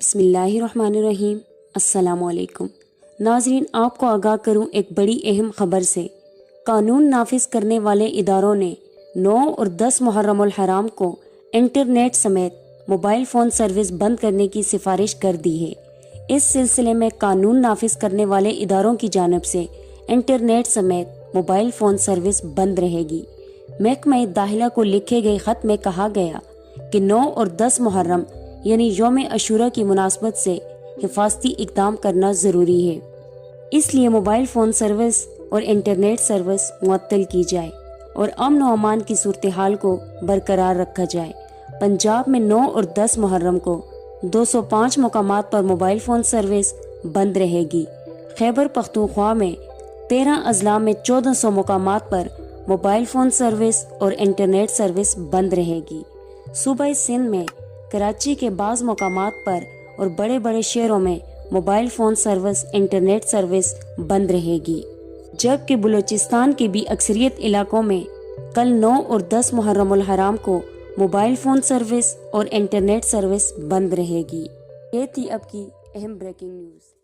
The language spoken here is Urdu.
بسم اللہ الرحمن الرحیم۔ السلام علیکم ناظرین، آپ کو آگاہ کروں ایک بڑی اہم خبر سے۔ قانون نافذ کرنے والے اداروں نے 9 اور 10 محرم الحرام کو انٹرنیٹ سمیت موبائل فون سروس بند کرنے کی سفارش کر دی ہے۔ اس سلسلے میں قانون نافذ کرنے والے اداروں کی جانب سے انٹرنیٹ سمیت موبائل فون سروس بند رہے گی۔ محکمہ داخلہ کو لکھے گئے خط میں کہا گیا کہ 9 اور 10 محرم یعنی یوم عاشوراء کی مناسبت سے حفاظتی اقدام کرنا ضروری ہے، اس لیے موبائل فون سروس اور انٹرنیٹ سروس معطل کی جائے اور امن و امان کی صورتحال کو برقرار رکھا جائے۔ پنجاب میں 9 اور 10 محرم کو 205 مقامات پر موبائل فون سروس بند رہے گی۔ خیبر پختونخوا میں 13 اضلاع میں 1400 مقامات پر موبائل فون سروس اور انٹرنیٹ سروس بند رہے گی۔ صوبہ سندھ میں کراچی کے بعض مقامات پر اور بڑے بڑے شہروں میں mobile phone service internet service بند رہے گی، جبکہ بلوچستان کے بھی اکثریت علاقوں میں کل 9 اور 10 محرم الحرام کو موبائل فون سروس اور انٹرنیٹ سروس بند رہے گی۔ یہ تھی اب کی اہم بریکنگ نیوز۔